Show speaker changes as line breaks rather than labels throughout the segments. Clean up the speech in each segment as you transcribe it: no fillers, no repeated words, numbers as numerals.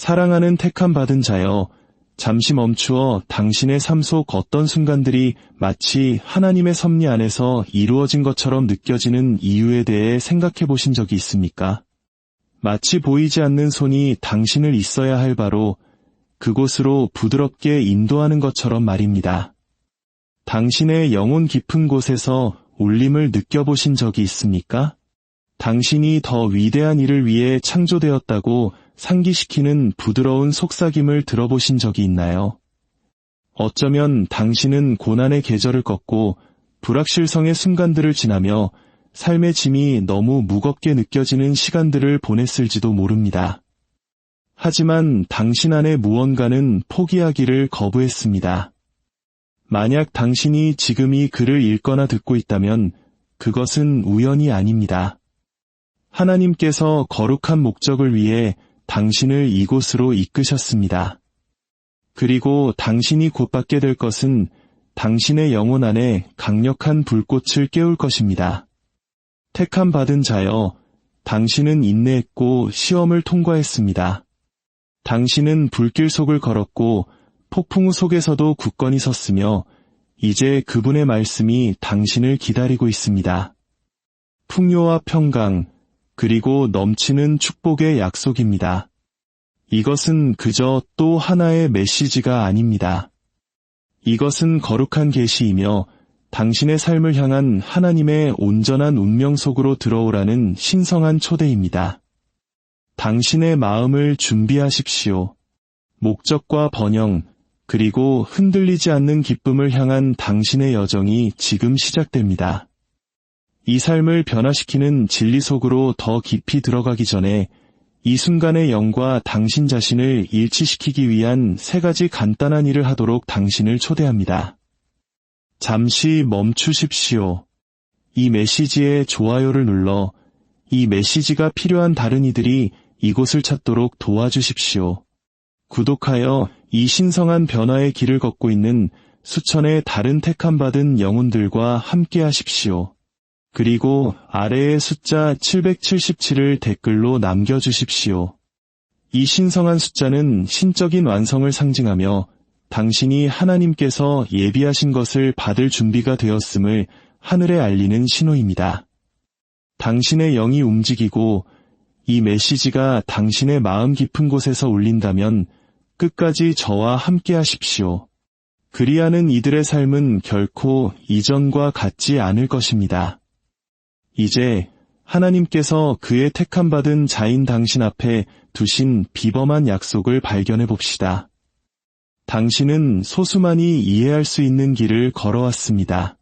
사랑하는 택함 받은 자여, 잠시 멈추어 당신의 삶 속 어떤 순간들이 마치 하나님의 섭리 안에서 이루어진 것처럼 느껴지는 이유에 대해 생각해 보신 적이 있습니까? 마치 보이지 않는 손이 당신을 있어야 할 바로 그곳으로 부드럽게 인도하는 것처럼 말입니다. 당신의 영혼 깊은 곳에서 울림을 느껴보신 적이 있습니까? 당신이 더 위대한 일을 위해 창조되었다고 상기시키는 부드러운 속삭임을 들어보신 적이 있나요? 어쩌면 당신은 고난의 계절을 걷고 불확실성의 순간들을 지나며 삶의 짐이 너무 무겁게 느껴지는 시간들을 보냈을지도 모릅니다. 하지만 당신 안의 무언가는 포기하기를 거부했습니다. 만약 당신이 지금 이 글을 읽거나 듣고 있다면 그것은 우연이 아닙니다. 하나님께서 거룩한 목적을 위해 당신을 이곳으로 이끄셨습니다. 그리고 당신이 곧 받게 될 것은 당신의 영혼 안에 강력한 불꽃을 깨울 것입니다. 택함 받은 자여, 당신은 인내했고 시험을 통과했습니다. 당신은 불길 속을 걸었고 폭풍우 속에서도 굳건히 섰으며 이제 그분의 말씀이 당신을 기다리고 있습니다. 풍요와 평강, 그리고 넘치는 축복의 약속입니다. 이것은 그저 또 하나의 메시지가 아닙니다. 이것은 거룩한 계시이며 당신의 삶을 향한 하나님의 온전한 운명 속으로 들어오라는 신성한 초대입니다. 당신의 마음을 준비하십시오. 목적과 번영, 그리고 흔들리지 않는 기쁨을 향한 당신의 여정이 지금 시작됩니다. 이 삶을 변화시키는 진리 속으로 더 깊이 들어가기 전에 이 순간의 영과 당신 자신을 일치시키기 위한 3가지 간단한 일을 하도록 당신을 초대합니다. 잠시 멈추십시오. 이 메시지에 좋아요를 눌러 이 메시지가 필요한 다른 이들이 이곳을 찾도록 도와주십시오. 구독하여 이 신성한 변화의 길을 걷고 있는 수천의 다른 택함받은 영혼들과 함께 하십시오. 그리고 아래의 숫자 777을 댓글로 남겨주십시오. 이 신성한 숫자는 신적인 완성을 상징하며 당신이 하나님께서 예비하신 것을 받을 준비가 되었음을 하늘에 알리는 신호입니다. 당신의 영이 움직이고 이 메시지가 당신의 마음 깊은 곳에서 울린다면 끝까지 저와 함께 하십시오. 그리하는 이들의 삶은 결코 이전과 같지 않을 것입니다. 이제 하나님께서 그의 택함받은 자인 당신 앞에 두신 비범한 약속을 발견해 봅시다. 당신은 소수만이 이해할 수 있는 길을 걸어왔습니다.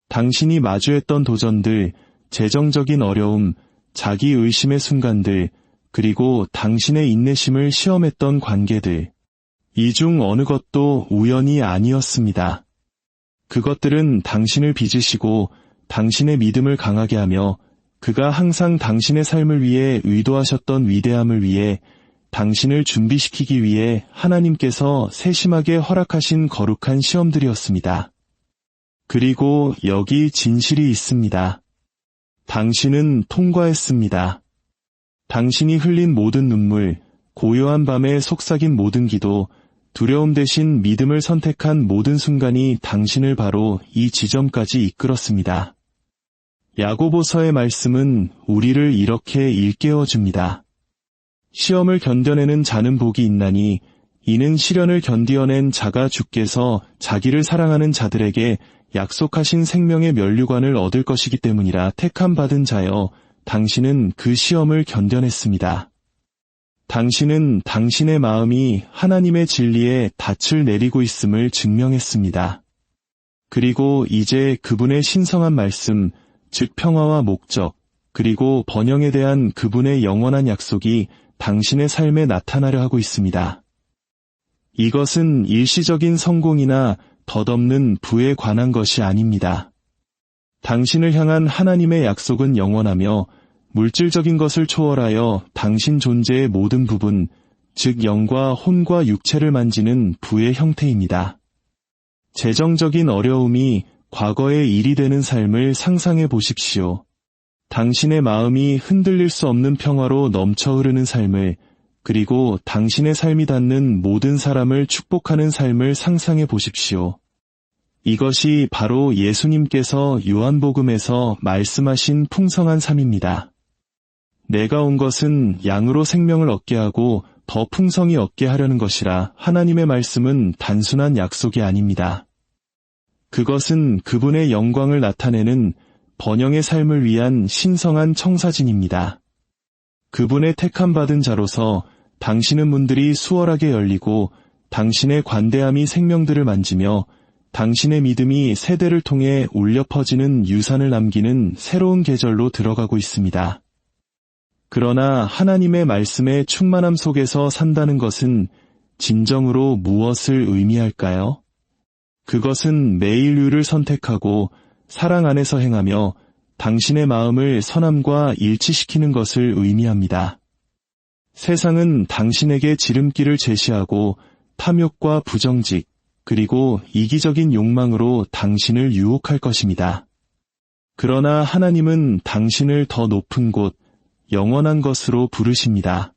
당신이 마주했던 도전들, 재정적인 어려움, 자기 의심의 순간들, 그리고 당신의 인내심을 시험했던 관계들, 이 중 어느 것도 우연이 아니었습니다. 그것들은 당신을 빚으시고 당신의 믿음을 강하게 하며 그가 항상 당신의 삶을 위해 의도하셨던 위대함을 위해 당신을 준비시키기 위해 하나님께서 세심하게 허락하신 거룩한 시험들이었습니다. 그리고 여기 진실이 있습니다. 당신은 통과했습니다. 당신이 흘린 모든 눈물, 고요한 밤에 속삭인 모든 기도, 두려움 대신 믿음을 선택한 모든 순간이 당신을 바로 이 지점까지 이끌었습니다. 야고보서의 말씀은 우리를 이렇게 일깨워줍니다. 시험을 견뎌내는 자는 복이 있나니 이는 시련을 견디어낸 자가 주께서 자기를 사랑하는 자들에게 약속하신 생명의 면류관을 얻을 것이기 때문이라. 택함 받은 자여, 당신은 그 시험을 견뎌냈습니다. 당신은 당신의 마음이 하나님의 진리에 닻을 내리고 있음을 증명했습니다. 그리고 이제 그분의 신성한 말씀, 즉 평화와 목적, 그리고 번영에 대한 그분의 영원한 약속이 당신의 삶에 나타나려 하고 있습니다. 이것은 일시적인 성공이나 덧없는 부에 관한 것이 아닙니다. 당신을 향한 하나님의 약속은 영원하며 물질적인 것을 초월하여 당신 존재의 모든 부분, 즉 영과 혼과 육체를 만지는 부의 형태입니다. 재정적인 어려움이 과거의 일이 되는 삶을 상상해 보십시오. 당신의 마음이 흔들릴 수 없는 평화로 넘쳐 흐르는 삶을, 그리고 당신의 삶이 닿는 모든 사람을 축복하는 삶을 상상해 보십시오. 이것이 바로 예수님께서 요한복음에서 말씀하신 풍성한 삶입니다. 내가 온 것은 양으로 생명을 얻게 하고 더 풍성히 얻게 하려는 것이라. 하나님의 말씀은 단순한 약속이 아닙니다. 그것은 그분의 영광을 나타내는 번영의 삶을 위한 신성한 청사진입니다. 그분의 택함받은 자로서 당신의 문들이 수월하게 열리고 당신의 관대함이 생명들을 만지며 당신의 믿음이 세대를 통해 울려 퍼지는 유산을 남기는 새로운 계절로 들어가고 있습니다. 그러나 하나님의 말씀의 충만함 속에서 산다는 것은 진정으로 무엇을 의미할까요? 그것은 매일 의를 선택하고 사랑 안에서 행하며 당신의 마음을 선함과 일치시키는 것을 의미합니다. 세상은 당신에게 지름길을 제시하고 탐욕과 부정직, 그리고 이기적인 욕망으로 당신을 유혹할 것입니다. 그러나 하나님은 당신을 더 높은 곳, 영원한 것으로 부르십니다.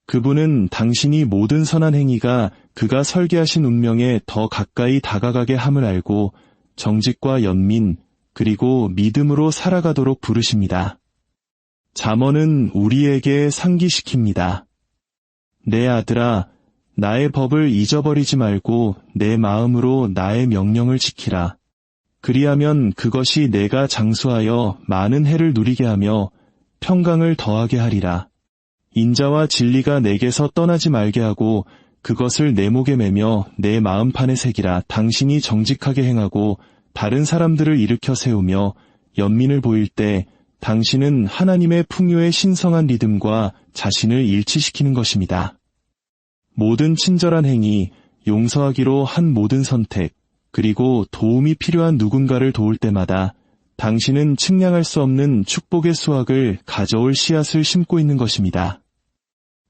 그분은 당신이 모든 선한 행위가 그가 설계하신 운명에 더 가까이 다가가게 함을 알고 정직과 연민, 그리고 믿음으로 살아가도록 부르십니다. 잠언은 우리에게 상기시킵니다. 내 아들아, 나의 법을 잊어버리지 말고 내 마음으로 나의 명령을 지키라. 그리하면 그것이 내가 장수하여 많은 해를 누리게 하며 평강을 더하게 하리라. 인자와 진리가 내게서 떠나지 말게 하고 그것을 내 목에 매며 내 마음판에 새기라. 당신이 정직하게 행하고 다른 사람들을 일으켜 세우며 연민을 보일 때 당신은 하나님의 풍요의 신성한 리듬과 자신을 일치시키는 것입니다. 모든 친절한 행위, 용서하기로 한 모든 선택, 그리고 도움이 필요한 누군가를 도울 때마다 당신은 측량할 수 없는 축복의 수확을 가져올 씨앗을 심고 있는 것입니다.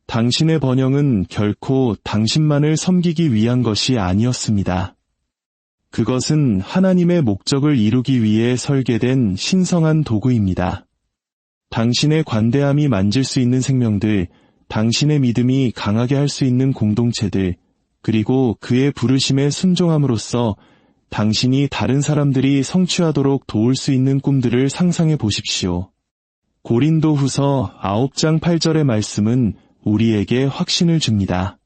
당신의 번영은 결코 당신만을 섬기기 위한 것이 아니었습니다. 그것은 하나님의 목적을 이루기 위해 설계된 신성한 도구입니다. 당신의 관대함이 만질 수 있는 생명들, 당신의 믿음이 강하게 할 수 있는 공동체들, 그리고 그의 부르심에 순종함으로써 당신이 다른 사람들이 성취하도록 도울 수 있는 꿈들을 상상해 보십시오. 고린도후서 9장 8절의 말씀은 우리에게 확신을 줍니다.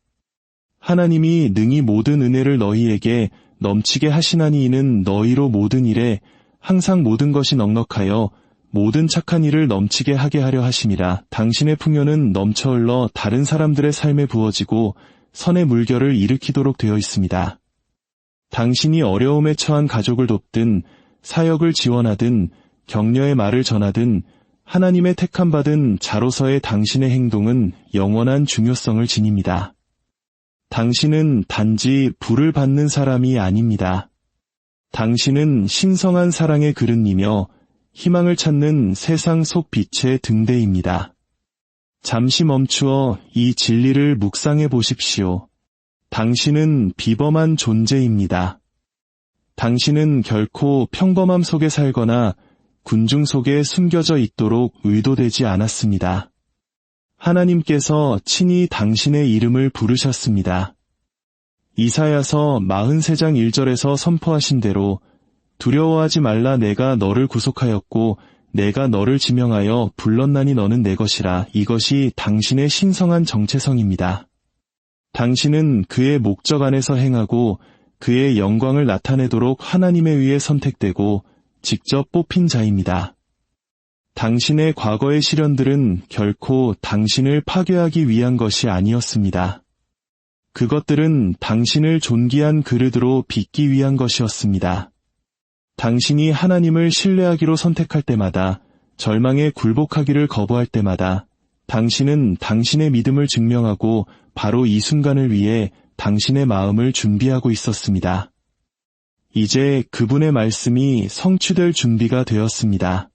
하나님이 능히 모든 은혜를 너희에게 넘치게 하시나니 이는 너희로 모든 일에 항상 모든 것이 넉넉하여 모든 착한 일을 넘치게 하게 하려 하심이라. 당신의 풍요는 넘쳐 흘러 다른 사람들의 삶에 부어지고 선의 물결을 일으키도록 되어 있습니다. 당신이 어려움에 처한 가족을 돕든 사역을 지원하든 격려의 말을 전하든 하나님의 택함받은 자로서의 당신의 행동은 영원한 중요성을 지닙니다. 당신은 단지 부를 받는 사람이 아닙니다. 당신은 신성한 사랑의 그릇이며 희망을 찾는 세상 속 빛의 등대입니다. 잠시 멈추어 이 진리를 묵상해 보십시오. 당신은 비범한 존재입니다. 당신은 결코 평범함 속에 살거나 군중 속에 숨겨져 있도록 의도되지 않았습니다. 하나님께서 친히 당신의 이름을 부르셨습니다. 이사야서 43장 1절에서 선포하신 대로 두려워하지 말라 내가 너를 구속하였고 내가 너를 지명하여 불렀나니 너는 내 것이라. 이것이 당신의 신성한 정체성입니다. 당신은 그의 목적 안에서 행하고 그의 영광을 나타내도록 하나님에 의해 선택되고 직접 뽑힌 자입니다. 당신의 과거의 시련들은 결코 당신을 파괴하기 위한 것이 아니었습니다. 그것들은 당신을 존귀한 그릇으로 빚기 위한 것이었습니다. 당신이 하나님을 신뢰하기로 선택할 때마다, 절망에 굴복하기를 거부할 때마다 당신은 당신의 믿음을 증명하고 바로 이 순간을 위해 당신의 마음을 준비하고 있었습니다. 이제 그분의 말씀이 성취될 준비가 되었습니다.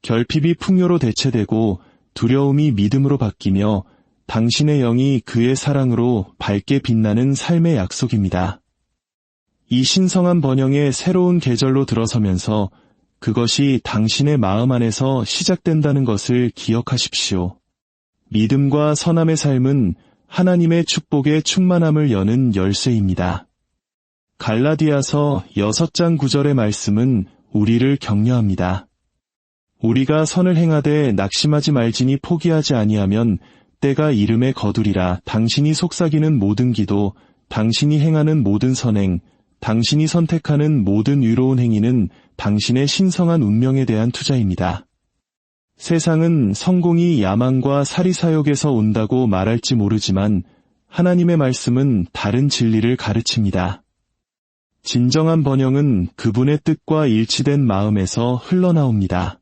결핍이 풍요로 대체되고 두려움이 믿음으로 바뀌며 당신의 영이 그의 사랑으로 밝게 빛나는 삶의 약속입니다. 이 신성한 번영의 새로운 계절로 들어서면서 그것이 당신의 마음 안에서 시작된다는 것을 기억하십시오. 믿음과 선함의 삶은 하나님의 축복의 충만함을 여는 열쇠입니다. 갈라디아서 6장 9절의 말씀은 우리를 격려합니다. 우리가 선을 행하되 낙심하지 말지니 포기하지 아니하면 때가 이름에 거두리라. 당신이 속삭이는 모든 기도, 당신이 행하는 모든 선행, 당신이 선택하는 모든 의로운 행위는 당신의 신성한 운명에 대한 투자입니다. 세상은 성공이 야망과 사리사욕에서 온다고 말할지 모르지만 하나님의 말씀은 다른 진리를 가르칩니다. 진정한 번영은 그분의 뜻과 일치된 마음에서 흘러나옵니다.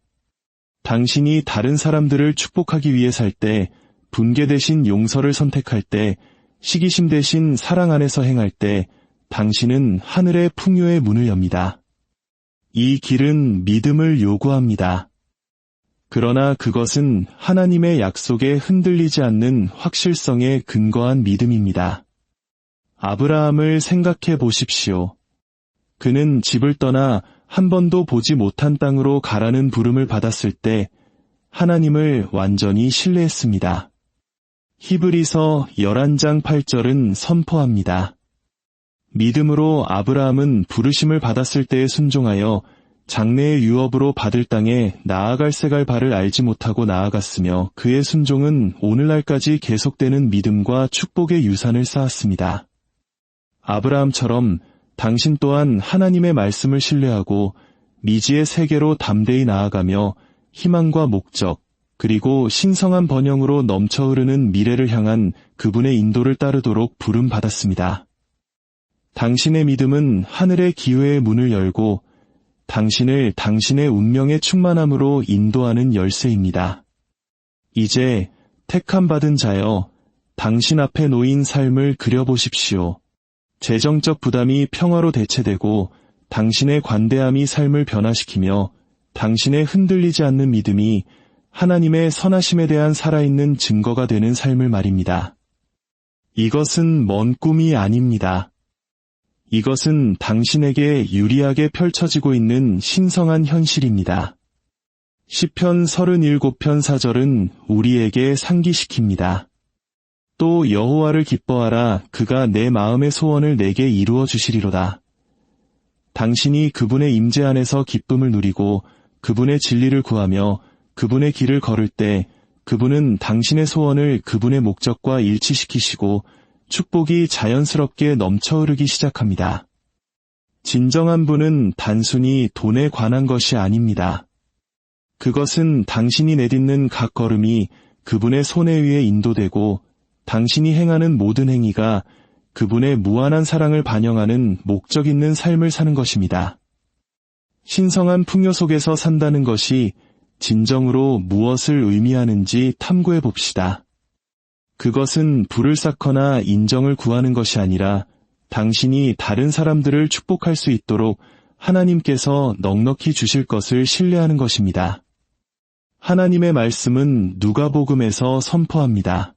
당신이 다른 사람들을 축복하기 위해 살 때, 분개 대신 용서를 선택할 때, 시기심 대신 사랑 안에서 행할 때, 당신은 하늘의 풍요의 문을 엽니다. 이 길은 믿음을 요구합니다. 그러나 그것은 하나님의 약속에 흔들리지 않는 확실성에 근거한 믿음입니다. 아브라함을 생각해 보십시오. 그는 집을 떠나 한 번도 보지 못한 땅으로 가라는 부름을 받았을 때 하나님을 완전히 신뢰했습니다. 히브리서 11장 8절은 선포합니다. 믿음으로 아브라함은 부르심을 받았을 때에 순종하여 장래의 유업으로 받을 땅에 나아갈 새갈 바를 알지 못하고 나아갔으며 그의 순종은 오늘날까지 계속되는 믿음과 축복의 유산을 쌓았습니다. 아브라함처럼 당신 또한 하나님의 말씀을 신뢰하고 미지의 세계로 담대히 나아가며 희망과 목적, 그리고 신성한 번영으로 넘쳐 흐르는 미래를 향한 그분의 인도를 따르도록 부름받았습니다. 당신의 믿음은 하늘의 기회의 문을 열고 당신을 당신의 운명의 충만함으로 인도하는 열쇠입니다. 이제 택함받은 자여, 당신 앞에 놓인 삶을 그려보십시오. 재정적 부담이 평화로 대체되고 당신의 관대함이 삶을 변화시키며 당신의 흔들리지 않는 믿음이 하나님의 선하심에 대한 살아있는 증거가 되는 삶을 말입니다. 이것은 먼 꿈이 아닙니다. 이것은 당신에게 유리하게 펼쳐지고 있는 신성한 현실입니다. 시편 37편 4절은 우리에게 상기시킵니다. 또 여호와를 기뻐하라. 그가 내 마음의 소원을 내게 이루어 주시리로다. 당신이 그분의 임재 안에서 기쁨을 누리고 그분의 진리를 구하며 그분의 길을 걸을 때 그분은 당신의 소원을 그분의 목적과 일치시키시고 축복이 자연스럽게 넘쳐 흐르기 시작합니다. 진정한 분은 단순히 돈에 관한 것이 아닙니다. 그것은 당신이 내딛는 각 걸음이 그분의 손에 의해 인도되고 당신이 행하는 모든 행위가 그분의 무한한 사랑을 반영하는 목적 있는 삶을 사는 것입니다. 신성한 풍요 속에서 산다는 것이 진정으로 무엇을 의미하는지 탐구해 봅시다. 그것은 부를 쌓거나 인정을 구하는 것이 아니라 당신이 다른 사람들을 축복할 수 있도록 하나님께서 넉넉히 주실 것을 신뢰하는 것입니다. 하나님의 말씀은 누가복음에서 선포합니다.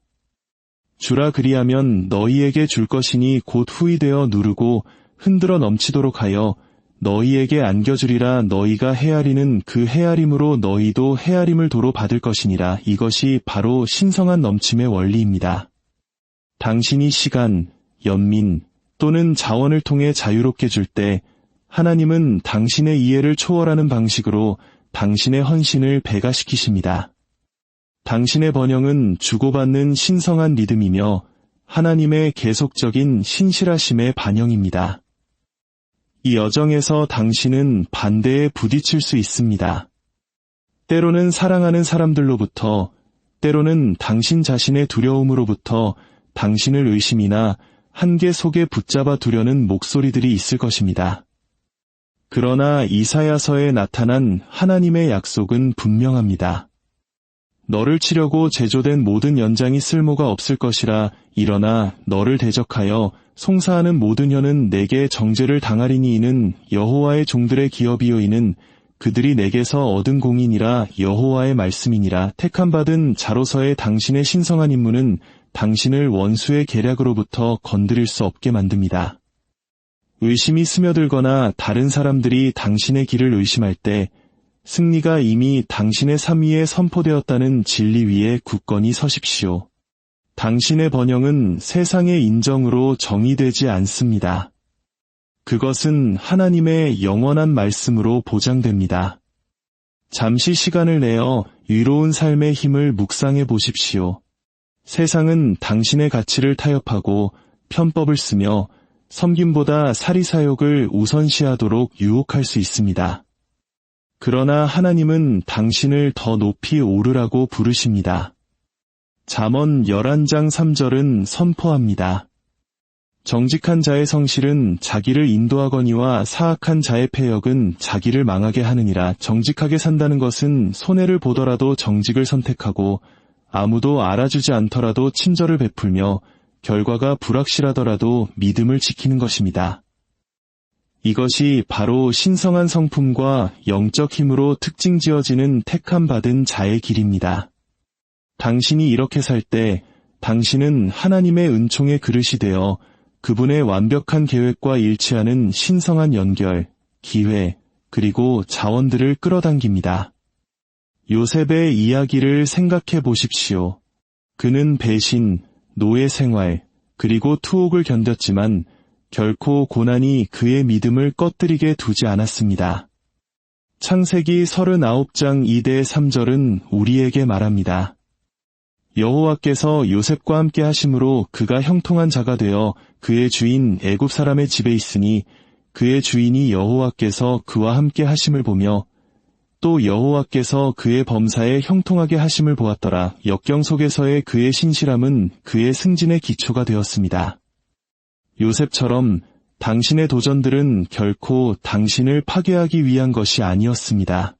주라 그리하면 너희에게 줄 것이니 곧 후히 되어 누르고 흔들어 넘치도록 하여 너희에게 안겨주리라. 너희가 헤아리는 그 헤아림으로 너희도 헤아림을 도로 받을 것이니라. 이것이 바로 신성한 넘침의 원리입니다. 당신이 시간, 연민 또는 자원을 통해 자유롭게 줄 때 하나님은 당신의 이해를 초월하는 방식으로 당신의 헌신을 배가시키십니다. 당신의 번영은 주고받는 신성한 믿음이며 하나님의 계속적인 신실하심의 반영입니다. 이 여정에서 당신은 반대에 부딪힐 수 있습니다. 때로는 사랑하는 사람들로부터, 때로는 당신 자신의 두려움으로부터 당신을 의심이나 한계 속에 붙잡아 두려는 목소리들이 있을 것입니다. 그러나 이사야서에 나타난 하나님의 약속은 분명합니다. 너를 치려고 제조된 모든 연장이 쓸모가 없을 것이라. 일어나 너를 대적하여 송사하는 모든 혀는 내게 정죄를 당하리니 이는 여호와의 종들의 기업이요 이는 그들이 내게서 얻은 공인이라. 여호와의 말씀이니라. 택함받은 자로서의 당신의 신성한 임무는 당신을 원수의 계략으로부터 건드릴 수 없게 만듭니다. 의심이 스며들거나 다른 사람들이 당신의 길을 의심할 때 승리가 이미 당신의 삶 위에 선포되었다는 진리 위에 굳건히 서십시오. 당신의 번영은 세상의 인정으로 정의되지 않습니다. 그것은 하나님의 영원한 말씀으로 보장됩니다. 잠시 시간을 내어 의로운 삶의 힘을 묵상해 보십시오. 세상은 당신의 가치를 타협하고 편법을 쓰며 섬김보다 사리사욕을 우선시하도록 유혹할 수 있습니다. 그러나 하나님은 당신을 더 높이 오르라고 부르십니다. 잠언 11장 3절은 선포합니다. 정직한 자의 성실은 자기를 인도하거니와 사악한 자의 패역은 자기를 망하게 하느니라. 정직하게 산다는 것은 손해를 보더라도 정직을 선택하고 아무도 알아주지 않더라도 친절을 베풀며 결과가 불확실하더라도 믿음을 지키는 것입니다. 이것이 바로 신성한 성품과 영적 힘으로 특징지어지는 택함받은 자의 길입니다. 당신이 이렇게 살 때 당신은 하나님의 은총의 그릇이 되어 그분의 완벽한 계획과 일치하는 신성한 연결, 기회, 그리고 자원들을 끌어당깁니다. 요셉의 이야기를 생각해 보십시오. 그는 배신, 노예 생활, 그리고 투옥을 견뎠지만 결코 고난이 그의 믿음을 꺼뜨리게 두지 않았습니다. 창세기 39장 2대 3절은 우리에게 말합니다. 여호와께서 요셉과 함께 하심으로 그가 형통한 자가 되어 그의 주인 애굽 사람의 집에 있으니 그의 주인이 여호와께서 그와 함께 하심을 보며 또 여호와께서 그의 범사에 형통하게 하심을 보았더라. 역경 속에서의 그의 신실함은 그의 승진의 기초가 되었습니다. 요셉처럼 당신의 도전들은 결코 당신을 파괴하기 위한 것이 아니었습니다.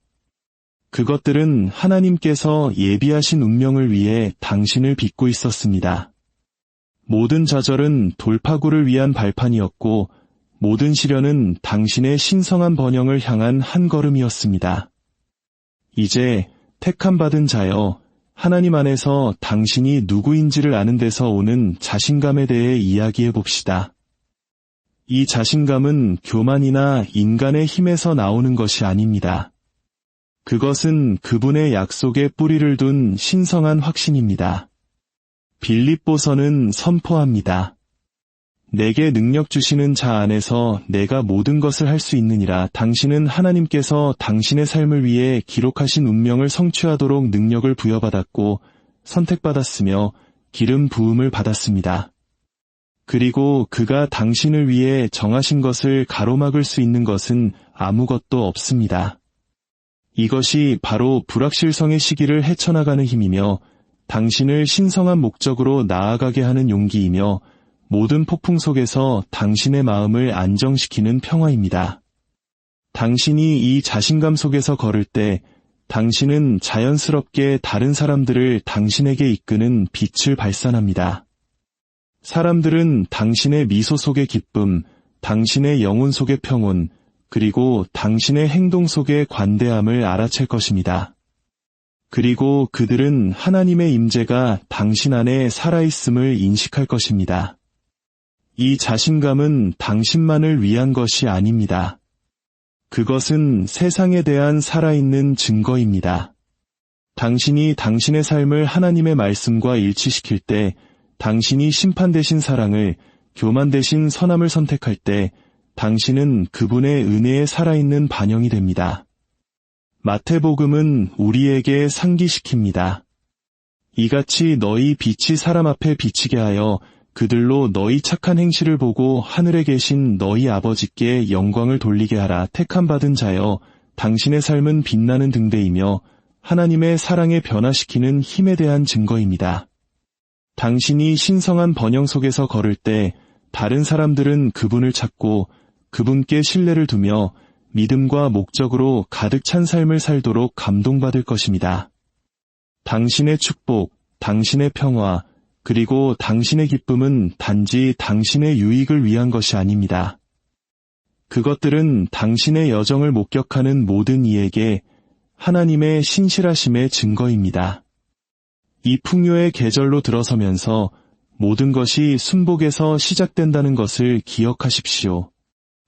그것들은 하나님께서 예비하신 운명을 위해 당신을 빚고 있었습니다. 모든 좌절은 돌파구를 위한 발판이었고 모든 시련은 당신의 신성한 번영을 향한 한 걸음이었습니다. 이제 택함받은 자여, 하나님 안에서 당신이 누구인지를 아는 데서 오는 자신감에 대해 이야기해 봅시다. 이 자신감은 교만이나 인간의 힘에서 나오는 것이 아닙니다. 그것은 그분의 약속에 뿌리를 둔 신성한 확신입니다. 빌립보서는 선포합니다. 내게 능력 주시는 자 안에서 내가 모든 것을 할 수 있느니라. 당신은 하나님께서 당신의 삶을 위해 기록하신 운명을 성취하도록 능력을 부여받았고 선택받았으며 기름 부음을 받았습니다. 그리고 그가 당신을 위해 정하신 것을 가로막을 수 있는 것은 아무것도 없습니다. 이것이 바로 불확실성의 시기를 헤쳐나가는 힘이며 당신을 신성한 목적으로 나아가게 하는 용기이며 모든 폭풍 속에서 당신의 마음을 안정시키는 평화입니다. 당신이 이 자신감 속에서 걸을 때 당신은 자연스럽게 다른 사람들을 당신에게 이끄는 빛을 발산합니다. 사람들은 당신의 미소 속의 기쁨, 당신의 영혼 속의 평온, 그리고 당신의 행동 속의 관대함을 알아챌 것입니다. 그리고 그들은 하나님의 임재가 당신 안에 살아있음을 인식할 것입니다. 이 자신감은 당신만을 위한 것이 아닙니다. 그것은 세상에 대한 살아있는 증거입니다. 당신이 당신의 삶을 하나님의 말씀과 일치시킬 때, 당신이 심판 대신 사랑을, 교만 대신 선함을 선택할 때, 당신은 그분의 은혜에 살아있는 반영이 됩니다. 마태복음은 우리에게 상기시킵니다. 이같이 너희 빛이 사람 앞에 비치게 하여 그들로 너희 착한 행실을 보고 하늘에 계신 너희 아버지께 영광을 돌리게 하라. 택함받은 자여, 당신의 삶은 빛나는 등대이며 하나님의 사랑에 변화시키는 힘에 대한 증거입니다. 당신이 신성한 번영 속에서 걸을 때 다른 사람들은 그분을 찾고 그분께 신뢰를 두며 믿음과 목적으로 가득 찬 삶을 살도록 감동받을 것입니다. 당신의 축복, 당신의 평화, 그리고 당신의 기쁨은 단지 당신의 유익을 위한 것이 아닙니다. 그것들은 당신의 여정을 목격하는 모든 이에게 하나님의 신실하심의 증거입니다. 이 풍요의 계절로 들어서면서 모든 것이 순복에서 시작된다는 것을 기억하십시오.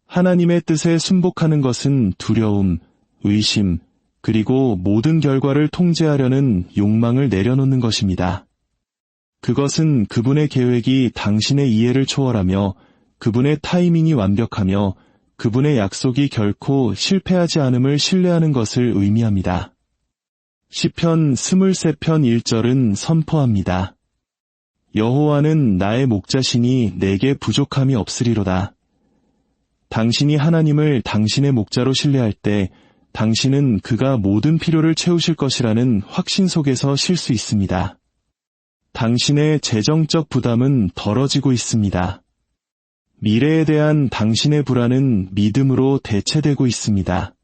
하나님의 뜻에 순복하는 것은 두려움, 의심, 그리고 모든 결과를 통제하려는 욕망을 내려놓는 것입니다. 그것은 그분의 계획이 당신의 이해를 초월하며 그분의 타이밍이 완벽하며 그분의 약속이 결코 실패하지 않음을 신뢰하는 것을 의미합니다. 시편 23편 1절은 선포합니다. 여호와는 나의 목자시니 내게 부족함이 없으리로다. 당신이 하나님을 당신의 목자로 신뢰할 때 당신은 그가 모든 필요를 채우실 것이라는 확신 속에서 쉴 수 있습니다. 당신의 재정적 부담은 덜어지고 있습니다. 미래에 대한 당신의 불안은 믿음으로 대체되고 있습니다.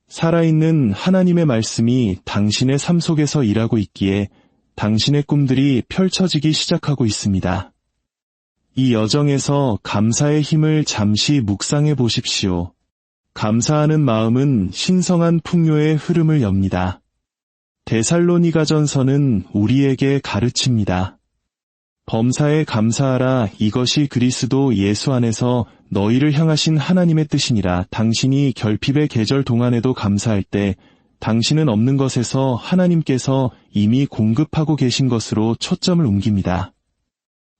살아있는 하나님의 말씀이 당신의 삶 속에서 일하고 있기에 당신의 꿈들이 펼쳐지기 시작하고 있습니다. 이 여정에서 감사의 힘을 잠시 묵상해 보십시오. 감사하는 마음은 신성한 풍요의 흐름을 엽니다. 데살로니가전서는 우리에게 가르칩니다. 범사에 감사하라. 이것이 그리스도 예수 안에서 너희를 향하신 하나님의 뜻이니라. 당신이 결핍의 계절 동안에도 감사할 때 당신은 없는 것에서 하나님께서 이미 공급하고 계신 것으로 초점을 옮깁니다.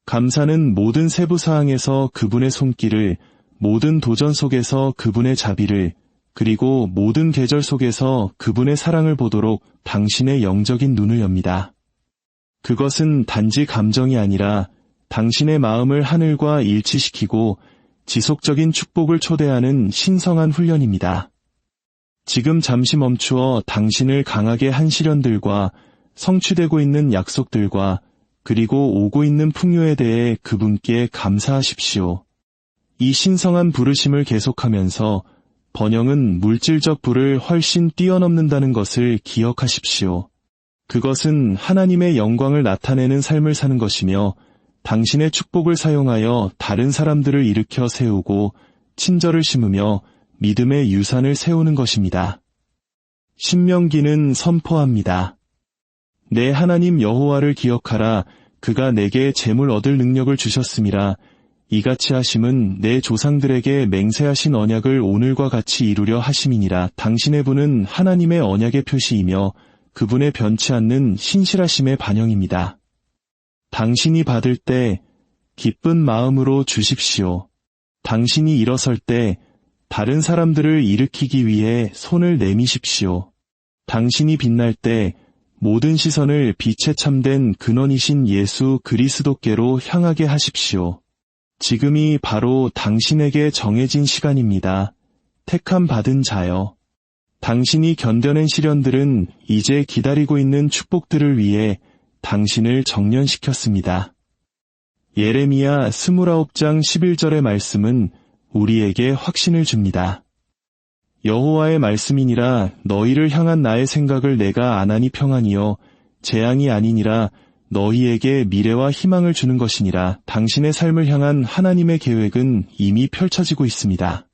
감사는 모든 세부 사항에서 그분의 손길을, 모든 도전 속에서 그분의 자비를, 그리고 모든 계절 속에서 그분의 사랑을 보도록 당신의 영적인 눈을 엽니다. 그것은 단지 감정이 아니라 당신의 마음을 하늘과 일치시키고 지속적인 축복을 초대하는 신성한 훈련입니다. 지금 잠시 멈추어 당신을 강하게 한 시련들과 성취되고 있는 약속들과 그리고 오고 있는 풍요에 대해 그분께 감사하십시오. 이 신성한 부르심을 계속하면서 번영은 물질적 부를 훨씬 뛰어넘는다는 것을 기억하십시오. 그것은 하나님의 영광을 나타내는 삶을 사는 것이며 당신의 축복을 사용하여 다른 사람들을 일으켜 세우고 친절을 심으며 믿음의 유산을 세우는 것입니다. 신명기는 선포합니다. 내 하나님 여호와를 기억하라. 그가 내게 재물 얻을 능력을 주셨음이라. 이같이 하심은 내 조상들에게 맹세하신 언약을 오늘과 같이 이루려 하심이니라. 당신의 분은 하나님의 언약의 표시이며 그분의 변치 않는 신실하심의 반영입니다. 당신이 받을 때 기쁜 마음으로 주십시오. 당신이 일어설 때 다른 사람들을 일으키기 위해 손을 내미십시오. 당신이 빛날 때 모든 시선을 빛에 참된 근원이신 예수 그리스도께로 향하게 하십시오. 지금이 바로 당신에게 정해진 시간입니다. 택함 받은 자여. 당신이 견뎌낸 시련들은 이제 기다리고 있는 축복들을 위해 당신을 정련시켰습니다. 예레미야 29장 11절의 말씀은 우리에게 확신을 줍니다. 여호와의 말씀이니라. 너희를 향한 나의 생각을 내가 아나니 평안이요 재앙이 아니니라. 너희에게 미래와 희망을 주는 것이니라. 당신의 삶을 향한 하나님의 계획은 이미 펼쳐지고 있습니다.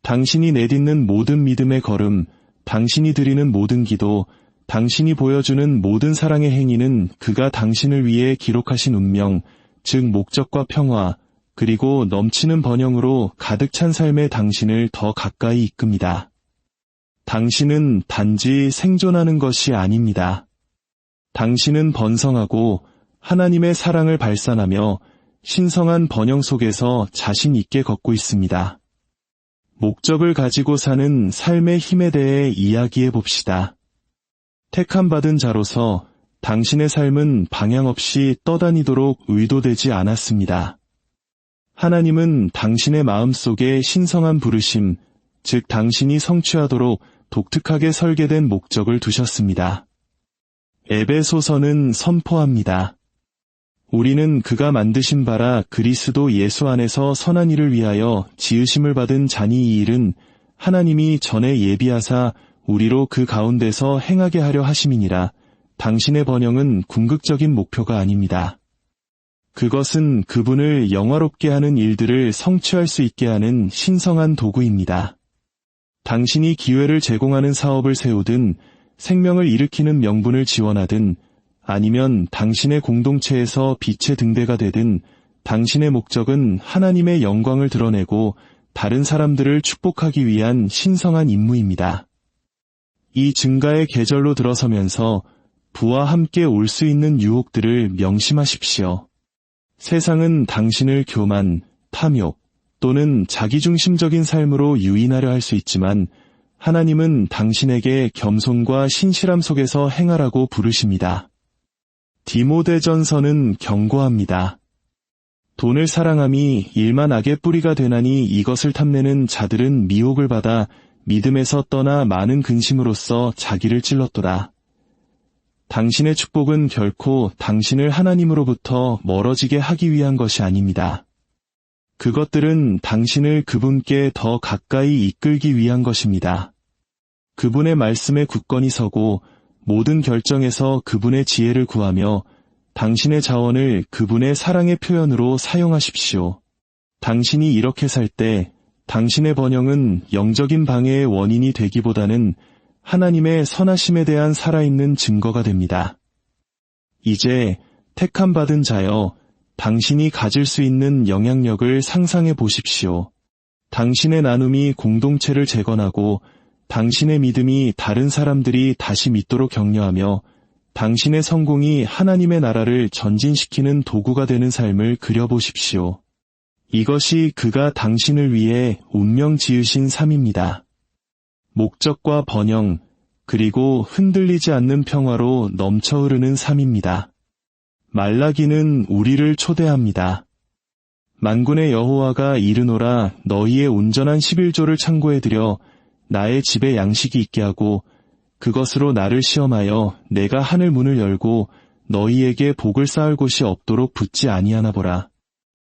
당신이 내딛는 모든 믿음의 걸음, 당신이 드리는 모든 기도, 당신이 보여주는 모든 사랑의 행위는 그가 당신을 위해 기록하신 운명, 즉 목적과 평화, 그리고 넘치는 번영으로 가득 찬 삶의 당신을 더 가까이 이끕니다. 당신은 단지 생존하는 것이 아닙니다. 당신은 번성하고 하나님의 사랑을 발산하며 신성한 번영 속에서 자신 있게 걷고 있습니다. 목적을 가지고 사는 삶의 힘에 대해 이야기해 봅시다. 택함받은 자로서 당신의 삶은 방향 없이 떠다니도록 의도되지 않았습니다. 하나님은 당신의 마음속에 신성한 부르심, 즉 당신이 성취하도록 독특하게 설계된 목적을 두셨습니다. 에베소서는 선포합니다. 우리는 그가 만드신 바라 그리스도 예수 안에서 선한 일을 위하여 지으심을 받은 자니 이 일은 하나님이 전에 예비하사 우리로 그 가운데서 행하게 하려 하심이니라. 당신의 번영은 궁극적인 목표가 아닙니다. 그것은 그분을 영화롭게 하는 일들을 성취할 수 있게 하는 신성한 도구입니다. 당신이 기회를 제공하는 사업을 세우든 생명을 일으키는 명분을 지원하든 아니면 당신의 공동체에서 빛의 등대가 되든 당신의 목적은 하나님의 영광을 드러내고 다른 사람들을 축복하기 위한 신성한 임무입니다. 이 증가의 계절로 들어서면서 부와 함께 올 수 있는 유혹들을 명심하십시오. 세상은 당신을 교만, 탐욕 또는 자기중심적인 삶으로 유인하려 할 수 있지만 하나님은 당신에게 겸손과 신실함 속에서 행하라고 부르십니다. 디모데전서는 경고합니다. 돈을 사랑함이 일만 악의 뿌리가 되나니 이것을 탐내는 자들은 미혹을 받아 믿음에서 떠나 많은 근심으로써 자기를 찔렀도다. 당신의 축복은 결코 당신을 하나님으로부터 멀어지게 하기 위한 것이 아닙니다. 그것들은 당신을 그분께 더 가까이 이끌기 위한 것입니다. 그분의 말씀에 굳건히 서고 모든 결정에서 그분의 지혜를 구하며 당신의 자원을 그분의 사랑의 표현으로 사용하십시오. 당신이 이렇게 살 때 당신의 번영은 영적인 방해의 원인이 되기보다는 하나님의 선하심에 대한 살아있는 증거가 됩니다. 이제 택함 받은 자여, 당신이 가질 수 있는 영향력을 상상해 보십시오. 당신의 나눔이 공동체를 재건하고 당신의 믿음이 다른 사람들이 다시 믿도록 격려하며 당신의 성공이 하나님의 나라를 전진시키는 도구가 되는 삶을 그려보십시오. 이것이 그가 당신을 위해 운명 지으신 삶입니다. 목적과 번영, 그리고 흔들리지 않는 평화로 넘쳐 흐르는 삶입니다. 말라기는 우리를 초대합니다. 만군의 여호와가 이르노라 너희의 온전한 11조를 창고에 들여 나의 집에 양식이 있게 하고 그것으로 나를 시험하여 내가 하늘 문을 열고 너희에게 복을 쌓을 곳이 없도록 붙지 아니하나 보라.